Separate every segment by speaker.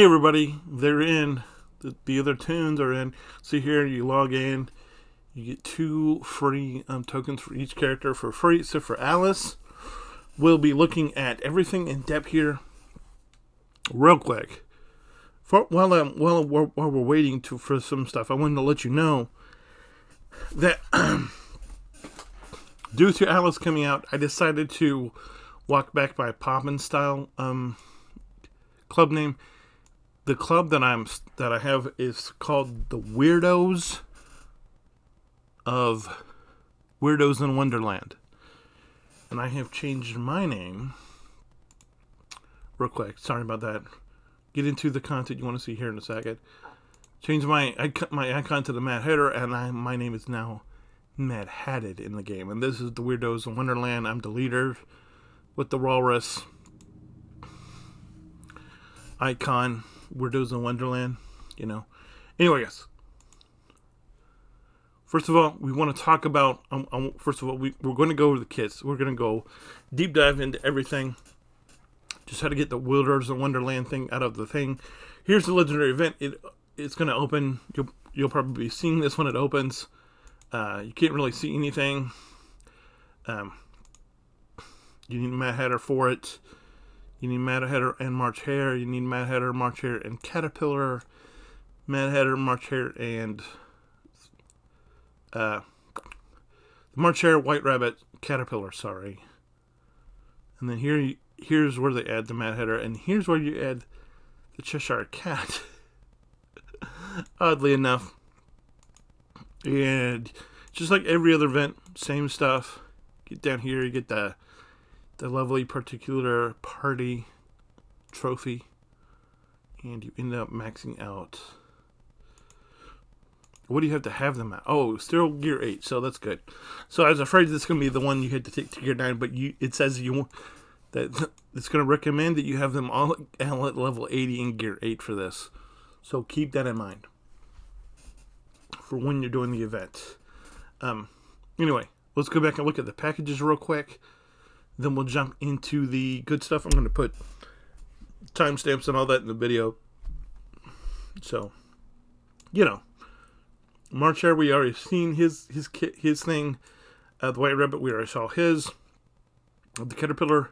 Speaker 1: Hey everybody, they're in. The other tunes are in. See here, you log in. You get 2 free tokens for each character for free. So for Alice, we'll be looking at everything in depth here real quick. While we're waiting for some stuff, I wanted to let you know that due to Alice coming out, I decided to walk back my Poppin' style club name. The club that I have is called the Weirdos in Wonderland, and I have changed my name real quick. Sorry about that. Get into the content you want to see here in a second. Change my icon to the Mad Hatter, and my name is now Mad Hatted in the game. And this is the Weirdos in Wonderland. I'm the leader with the walrus icon. Weirdos in Wonderland, you know. Anyway, yes. First of all, we want to talk about. First of all, we're going to go over the kits. We're going to go deep dive into everything. Just how to get the Weirdos in Wonderland thing out of the thing. Here's the legendary event. It's going to open. You'll probably be seeing this when it opens. You can't really see anything. You need a Mad Hatter for it. You need Mad Hatter and March Hare. You need Mad Hatter, March Hare, and Caterpillar. Mad Hatter, March Hare, and March Hare, White Rabbit, Caterpillar. Sorry. And then here's where they add the Mad Hatter, and here's where you add the Cheshire Cat. Oddly enough, and just like every other event, same stuff. Get down here, you get the lovely particular party trophy, and you end up maxing out. What do you have to have them at? Oh, still gear 8, so that's good. So I was afraid this is going to be the one you had to take to gear 9, but it says that it's going to recommend that you have them all at level 80 in gear 8 for this. So keep that in mind for when you're doing the event. Anyway, let's go back and look at the packages real quick. Then we'll jump into the good stuff. I'm going to put timestamps and all that in the video. So, March Hare, we already seen his thing. The White Rabbit, we already saw his. The Caterpillar,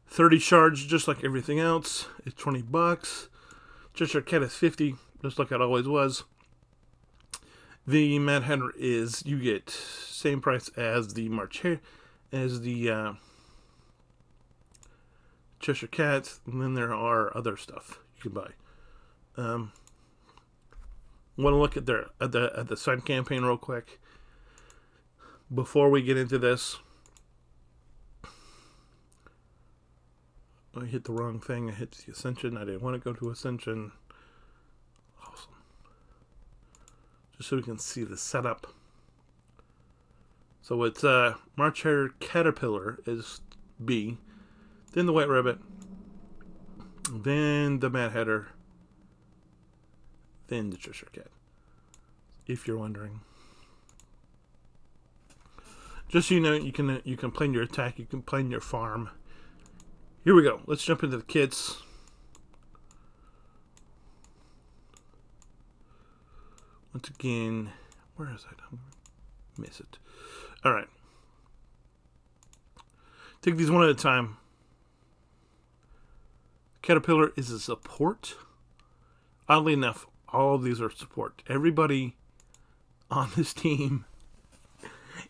Speaker 1: 30 shards, just like everything else. It's $20. Cheshire Cat is 50, just like it always was. The Mad Hatter is, you get same price as the March Hare, as the Cheshire Cats, and then there are other stuff you can buy. Want to look at the side campaign real quick before we get into this. I hit the wrong thing. I hit the Ascension. I didn't want to go to Ascension. Awesome. Just so we can see the setup. So it's March Hare Caterpillar is B. Then the White Rabbit. Then the Mad Hatter. Then the Cheshire Cat. If you're wondering. Just so you know, you can plan your attack, you can plan your farm. Here we go. Let's jump into the kits. Once again, where is it? I'm gonna miss it. Alright. Take these one at a time. Caterpillar is a support. Oddly enough, all of these are support. Everybody on this team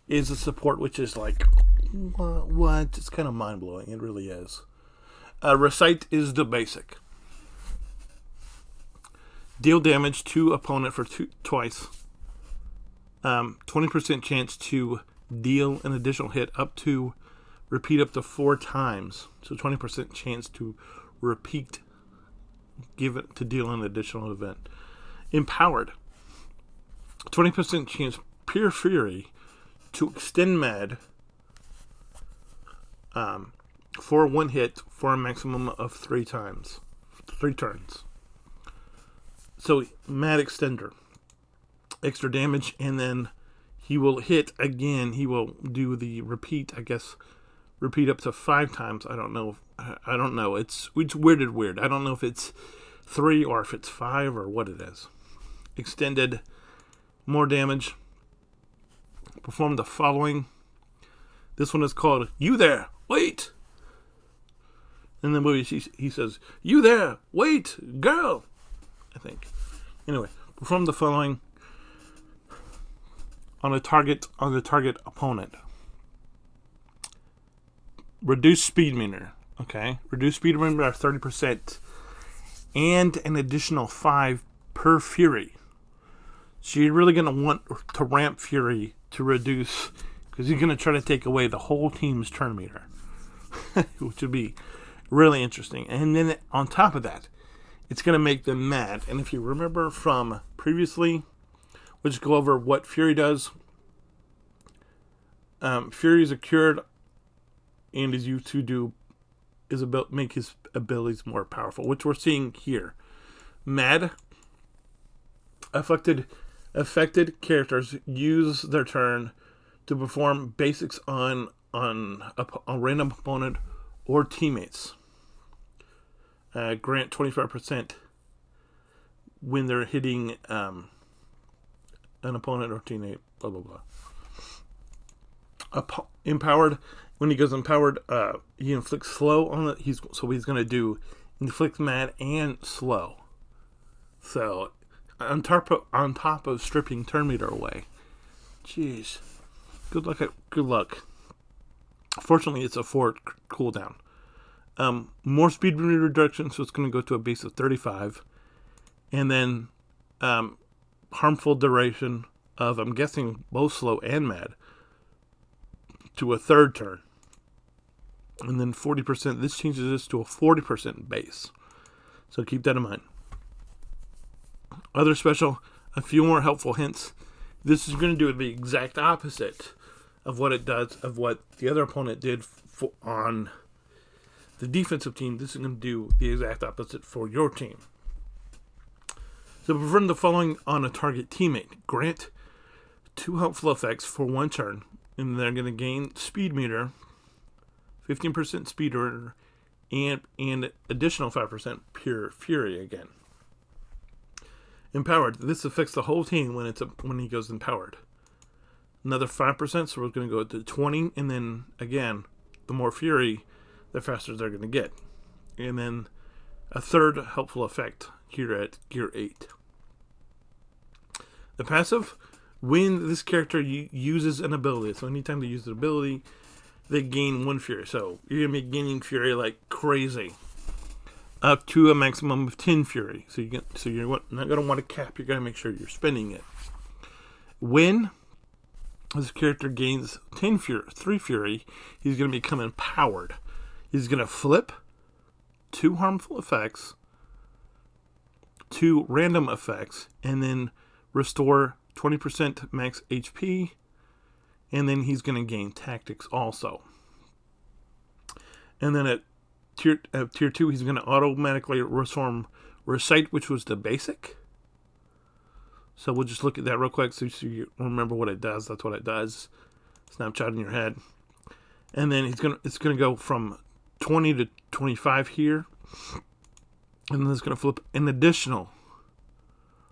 Speaker 1: is a support, which is like, what? It's kind of mind-blowing. It really is. Recite is the basic. Deal damage to opponent for twice. 20% chance to deal an additional hit repeat up to 4 times. So 20% chance to repeat, give it to deal an additional event. Empowered. 20% chance, pure fury, to extend mad for 1 hit for a maximum of 3 times. 3 turns. So, mad extender. Extra damage, and then he will hit again. He will do the repeat, I guess, repeat up to 5 times. I don't know. It's worded weird. I don't know if it's 3 or if it's 5 or what it is. Extended, more damage. Perform the following. This one is called You There, Wait! In the movie, he says, You there, wait, girl! I think. Anyway, perform the following on the target opponent. Reduce speed meter. Okay? Reduce speed meter by 30%. And an additional 5 per fury. So you're really going to want to ramp fury to reduce, because you're going to try to take away the whole team's turn meter. Which would be really interesting. And then on top of that, it's going to make them mad. And if you remember from previously, we'll just go over what Fury does. Fury is cured and is used to do is about make his abilities more powerful, which we're seeing here. Mad. Affected characters use their turn to perform basics on a random opponent or teammates. Grant 25% when they're hitting an opponent or teammate, blah, blah, blah. Empowered, when he goes empowered, he inflicts slow on it. He's going to do inflict mad and slow. So, on top of stripping turn meter away. Jeez. Good luck. Fortunately, it's a 4 cooldown. More speed reduction, so it's going to go to a base of 35. And then harmful duration of, I'm guessing, both slow and mad, to a 3rd turn. And then 40%, this changes this to a 40% base. So keep that in mind. Other special, a few more helpful hints. This is going to do the exact opposite of what it does, of what the other opponent did on the defensive team. This is going to do the exact opposite for your team. So perform the following on a target teammate. Grant 2 helpful effects for 1 turn, and they're going to gain speed meter, 15% speed meter, and additional 5% pure fury again. Empowered. This affects the whole team when he goes empowered. Another 5%, so we're going to go to 20, and then again, the more fury, the faster they're going to get. And then a 3rd helpful effect here at Gear 8. The passive, when this character uses an ability, so anytime they use an ability, they gain 1 fury. So you're going to be gaining fury like crazy, up to a maximum of 10 fury. So you're not going to want to cap. You're going to make sure you're spending it. When this character gains 3 fury, he's going to become empowered. He's going to flip 2 harmful effects, 2 random effects, and then restore 20% max HP, and then he's going to gain tactics also. And then at tier 2, he's going to automatically reform Recite, which was the basic. So we'll just look at that real quick so you remember what it does. That's what it does. Snapshot in your head. And then it's gonna go from 20 to 25 here. And then it's going to flip an additional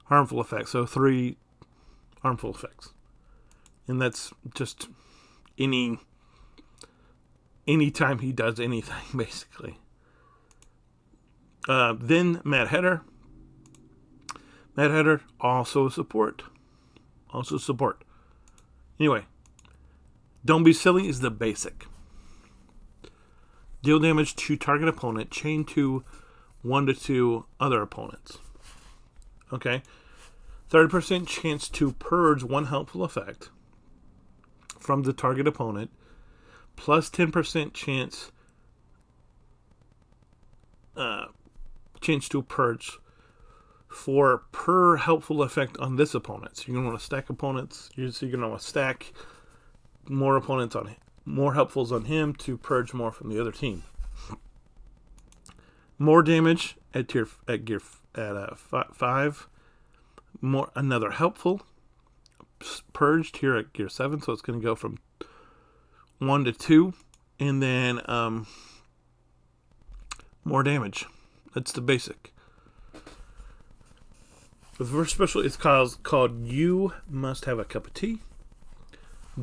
Speaker 1: harmful effect. So 3 harmful effects. And that's just any time he does anything, basically. Then Mad Hatter. Mad Hatter, also support. Anyway, Don't Be Silly is the basic. Deal damage to target opponent, chain to 1 to 2 other opponents. Okay. 30% chance to purge 1 helpful effect from the target opponent, plus 10% chance to purge for per helpful effect on this opponent. So you're going to want to stack opponents. So you're going to want to stack more opponents on him, more helpfuls on him to purge more from the other team. More damage at gear 5. More another helpful purged here at gear 7. So it's going to go from 1 to 2, and then more damage. That's the basic. The first special is called You Must Have a Cup of Tea.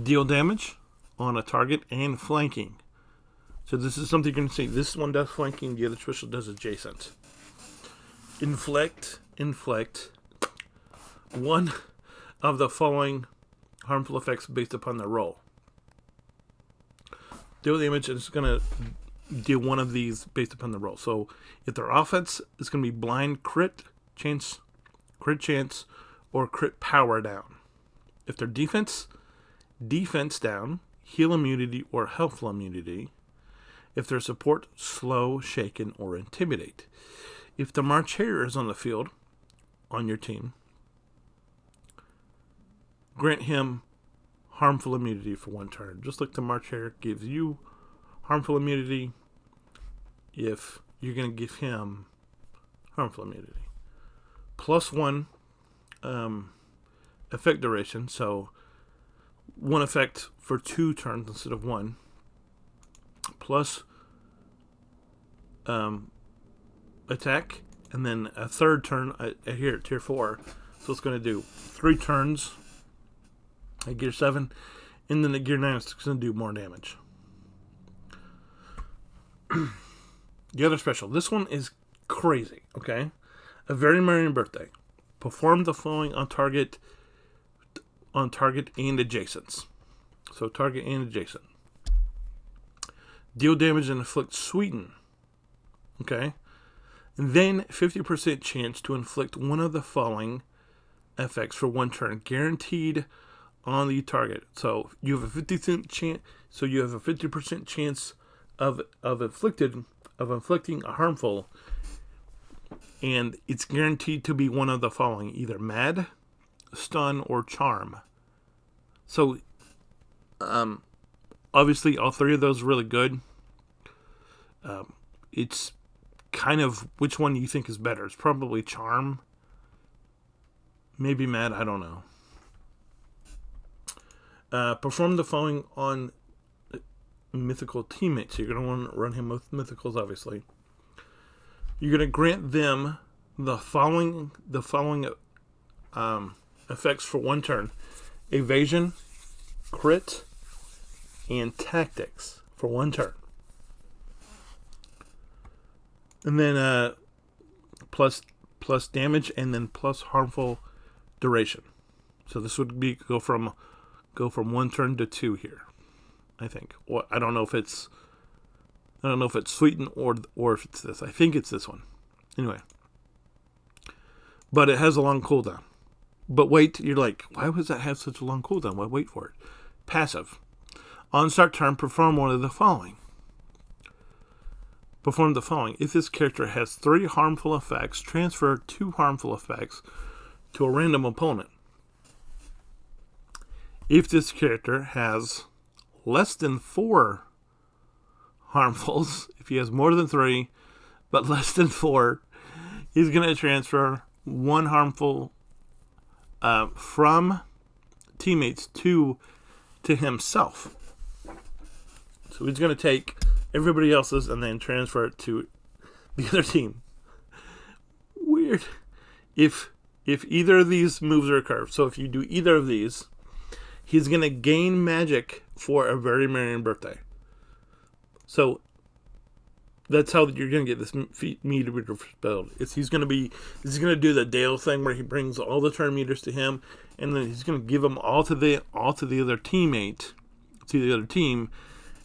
Speaker 1: Deal damage on a target and flanking. So this is something you're going to see. This one does flanking, the other special does adjacent. Inflict one of the following harmful effects based upon their roll. Deal damage, and it's going to deal one of these based upon the roll. So if their offense, it's going to be blind, crit chance, or crit power down. If their defense down, heal immunity, or healthful immunity. If their support, slow, shaken, or intimidate. If the March Hare is on the field, on your team, grant him harmful immunity for 1 turn. Just like the March Hare gives you harmful immunity, if you're going to give him harmful immunity. +1 effect duration, so 1 effect for 2 turns instead of 1. Plus attack, and then a 3rd turn here at tier 4. So it's going to do 3 turns at gear 7, and then at gear 9 it's going to do more damage. The other special, this one is crazy, okay? A Very Merry Birthday. Perform the following on target and adjacents. So target and adjacent. Deal damage and inflict sweeten. Okay? And then 50% chance to inflict one of the following effects for 1 turn. Guaranteed on the target. So you have a 50% chance. So you have a 50% chance of inflicting a harmful, and it's guaranteed to be one of the following: either mad, stun, or charm. So obviously all 3 of those are really good. It's kind of which one you think is better. It's probably charm, maybe mad, I don't know. Perform the following on mythical teammates. So you're going to want to run him with mythicals, obviously. You're going to grant them the following effects for 1 turn: evasion, crit, and tactics for 1 turn. And then plus damage, and then plus harmful duration. So this would be go from 1 turn to 2 here, I think. Well, I don't know if it's sweeten or if it's this. I think it's this one. Anyway. But it has a long cooldown. But wait, you're like, why does that have such a long cooldown? Well, wait for it. Passive. On start turn, perform one of the following. Perform the following. If this character has 3 harmful effects, transfer 2 harmful effects to a random opponent. If this character has less than 4 harmfuls, if he has more than 3 but less than 4, he's going to transfer 1 harmful from teammates to himself. So he's going to take everybody else's and then transfer it to the other team. Weird. If either of these moves are curved, so if you do either of these, he's going to gain magic for a Very Merry Birthday. So that's how you're going to get this meter build. He's going to do the Dale thing where he brings all the turn meters to him, and then he's going to give them all to the other teammate, to the other team,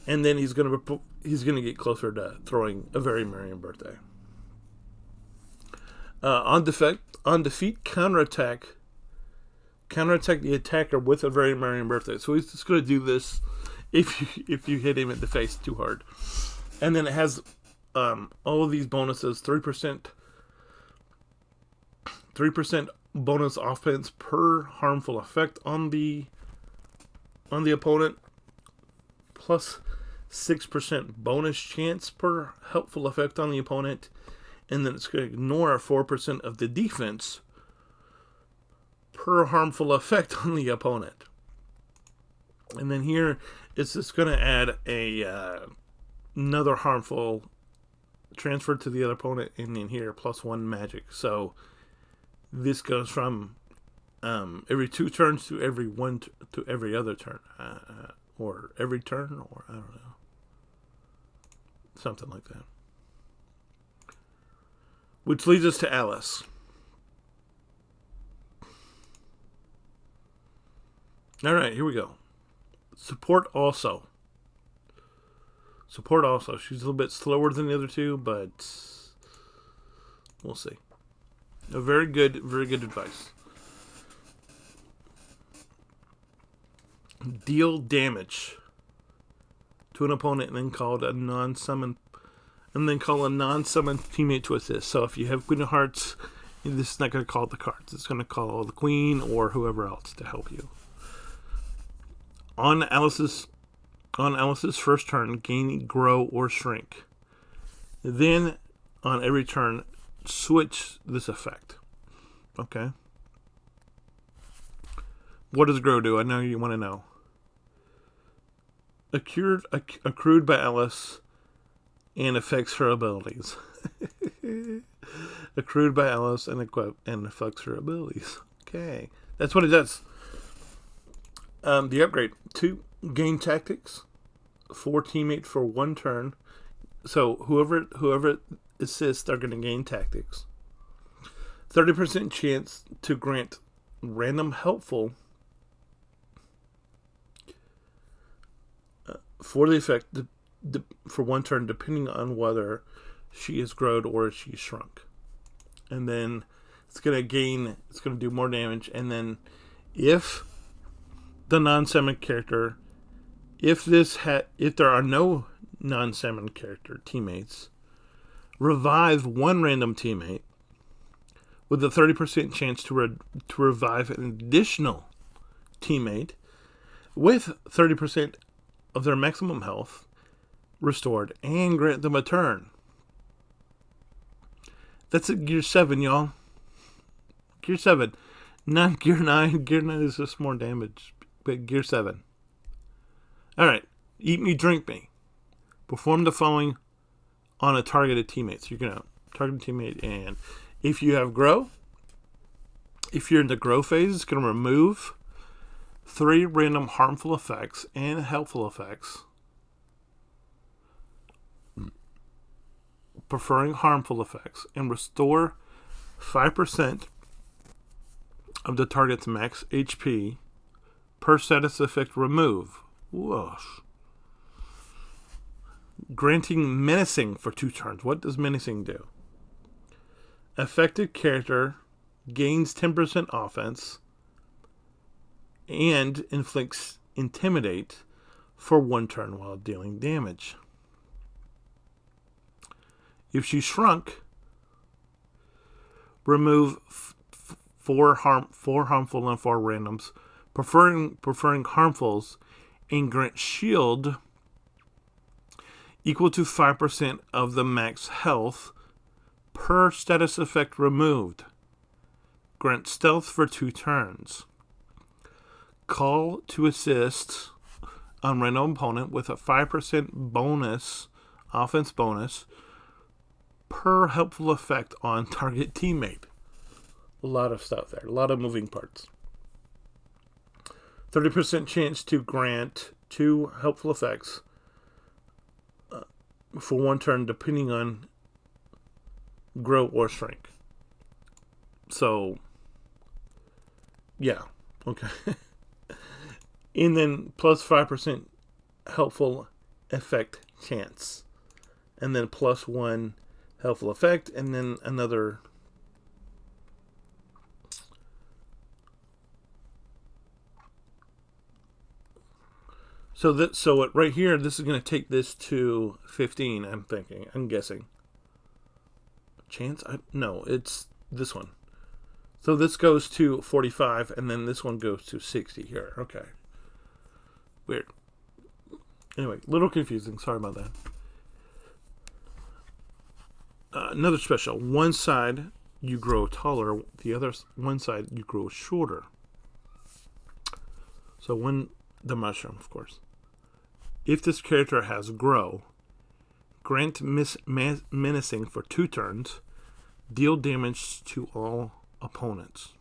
Speaker 1: and then he's going to get closer to throwing a Very Merry Birthday. On defeat, counterattack the attacker with a Very Merry Birthday. So he's just going to do this if you hit him in the face too hard. And then it has all of these bonuses: 3% bonus offense per harmful effect on the opponent, plus 6% bonus chance per helpful effect on the opponent, and then it's going to ignore 4% of the defense per harmful effect on the opponent. And then here it's just going to add another harmful transfer to the other opponent, and then here +1 magic. So This goes from every 2 turns to to every other turn, or every turn, or I don't know, something like that. Which leads us to Alice. All right, here we go. Support also. Support also. She's a little bit slower than the other two, but we'll see. A very good advice. Deal damage to an opponent and then call a non-summon teammate to assist. So if you have Queen of Hearts, this is not going to call the cards. It's going to call the Queen or whoever else to help you. On Alice's first turn, gain, grow, or shrink. Then, on every turn, switch this effect. Okay. What does grow do? I know you want to know. Accrued by Alice and affects her abilities. Accrued by Alice and affects her abilities. Okay. That's what it does. The upgrade. 2, gain tactics. 4, teammate for 1 turn. So whoever assists are going to gain tactics. 30% chance to grant random helpful for the effect for 1 turn, depending on whether she is growed or she's shrunk. And then it's going to do more damage. And then if the non-summon character, if there are no non-summon character teammates, revive 1 random teammate with a 30% chance to revive an additional teammate with 30% of their maximum health restored and grant them a turn. That's at Gear 7, y'all. Gear 7. Not Gear 9. Gear 9 is just more damage. But Gear 7. Alright. Eat me, drink me. Perform the following on a targeted teammate. So you're going to target a teammate, and if you have grow, if you're in the grow phase, it's going to remove 3 random harmful effects and helpful effects, preferring harmful effects, and restore 5% of the target's max HP per status effect remove. Whoosh. Granting menacing for 2 turns. What does menacing do? Affected character gains 10% offense and inflicts intimidate for 1 turn while dealing damage. If she shrunk, remove 4 harmful and 4 randoms, preferring harmfuls, and grant shield equal to 5% of the max health per status effect removed. Grant stealth for 2 turns. Call to assist on random opponent with a 5% bonus, offense bonus, per helpful effect on target teammate. A lot of stuff there. A lot of moving parts. 30% chance to grant 2 helpful effects for 1 turn, depending on grow or shrink. So, yeah. Okay. And then plus 5% helpful effect chance. And then plus 1 helpful effect, and then another. So right here, this is going to take this to 15. I'm guessing. Chance? No, it's this one. So this goes to 45, and then this one goes to 60 here. Okay. Weird. Anyway, a little confusing. Sorry about that. Another special. One side you grow taller, the other one side you grow shorter. So the mushroom, of course. If this character has grow, grant menacing for 2 turns, deal damage to all opponents.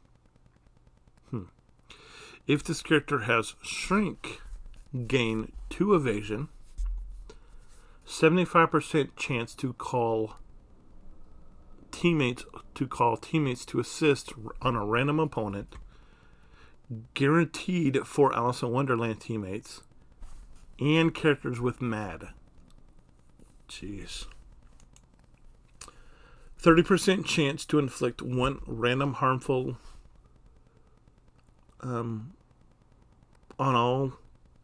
Speaker 1: If this character has Shrink, gain 2 evasion, 75% chance to call teammates to assist on a random opponent, guaranteed for Alice in Wonderland teammates, and characters with Mad. Jeez. 30% chance to inflict 1 random harmful on all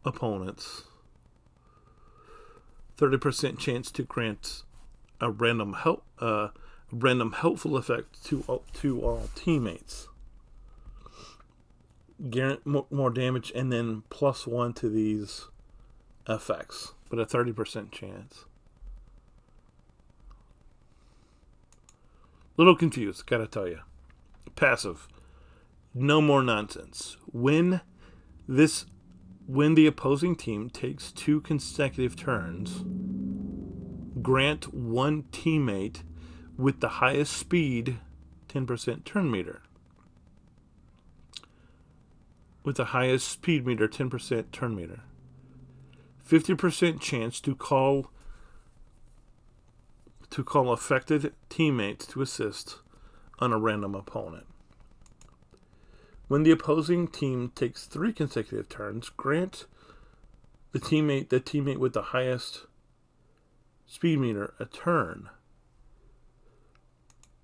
Speaker 1: opponents. 30% chance to grant a random helpful effect to all teammates. More damage, and then +1 to these effects, but a 30% chance. Little confused, gotta tell you. Passive. No more nonsense. When the opposing team takes 2 consecutive turns, grant 1 teammate with the highest speed 10% turn meter. With the highest speed meter 10% turn meter. 50% chance to call affected teammates to assist on a random opponent. When the opposing team takes 3 consecutive turns, grant the teammate with the highest speed meter a turn.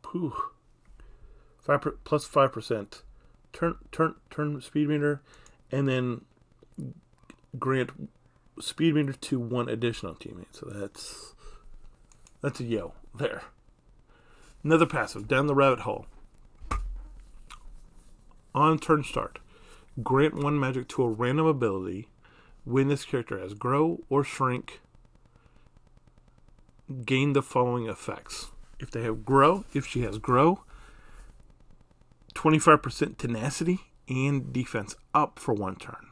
Speaker 1: +5% turn speed meter, and then grant speed meter to 1 additional teammate. So that's a yo there. Another passive, down the rabbit hole. On turn start, grant 1 magic to a random ability when this character has Grow or Shrink. Gain the following effects. If she has Grow, 25% tenacity and defense up for 1 turn.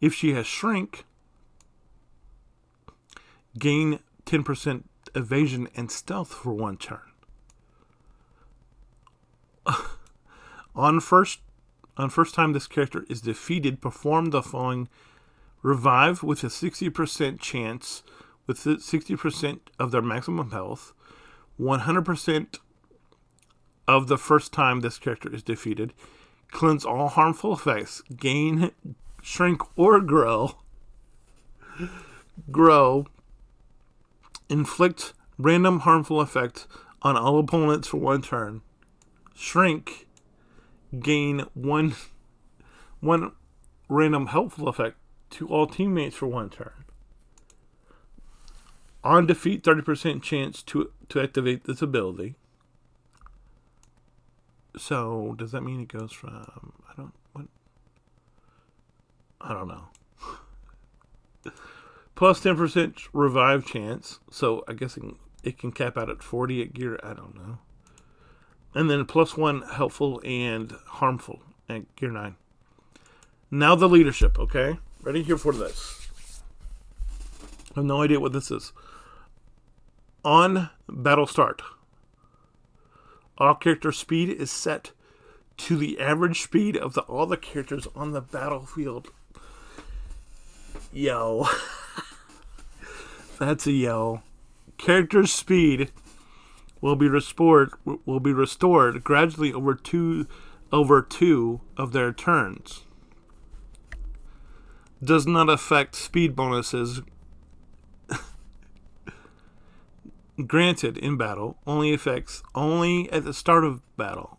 Speaker 1: If she has Shrink, gain 10% evasion and stealth for 1 turn. On first time this character is defeated, perform the following: revive with a 60% chance, with 60% of their maximum health, 100% of the first time this character is defeated, cleanse all harmful effects, gain Shrink or Grow, inflict random harmful effect on all opponents for 1 turn, Shrink, gain one random helpful effect to all teammates for 1 turn. On defeat, 30% chance to activate this ability. So does that mean it goes from I don't know. Plus 10% revive chance. So I guess it can cap out at 40 at gear. I don't know. And then +1 helpful and harmful at gear 9. Now the leadership, okay? Ready here for this. I have no idea what this is. On battle start, all character speed is set to the average speed of all the characters on the battlefield. Yo. That's a yo. Character speed will be restored gradually over two of their turns. Does not affect speed bonuses granted in battle. Only affects at the start of battle.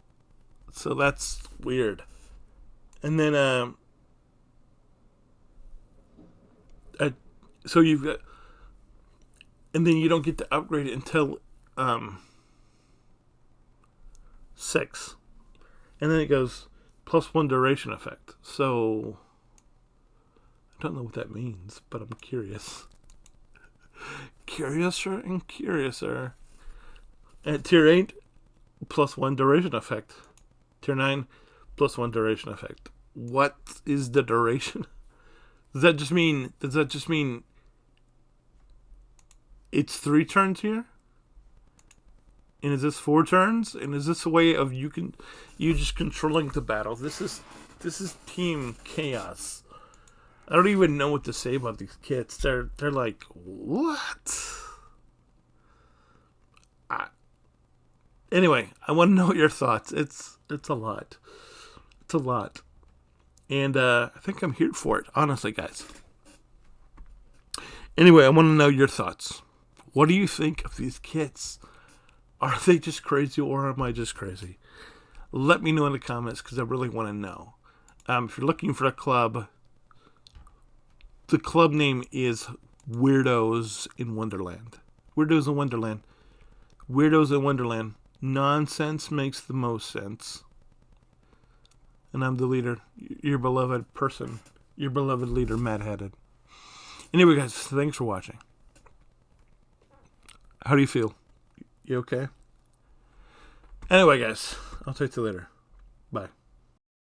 Speaker 1: So that's weird. And then so you've got, and then you don't get to upgrade it until 6, and then it goes +1 duration effect. So I don't know what that means, but I'm curious. Curiouser and curiouser. At tier 8, +1 duration effect. Tier 9, +1 duration effect. What is the duration? Does that just mean it's 3 turns here? And is this 4 turns? And is this a way of you just controlling the battle? This is Team Chaos. I don't even know what to say about these kits. They're like, what? Anyway, I want to know your thoughts. It's a lot. It's a lot. And I think I'm here for it, honestly, guys. Anyway, I want to know your thoughts. What do you think of these kits? Are they just crazy or am I just crazy? Let me know in the comments because I really want to know. If you're looking for a club, the club name is Weirdos in Wonderland. Weirdos in Wonderland. Weirdos in Wonderland. Nonsense makes the most sense. And I'm the leader, your beloved person, your beloved leader, Mad Hatted. Anyway, guys, thanks for watching. How do you feel? You okay? Anyway, guys, I'll talk to you later. Bye.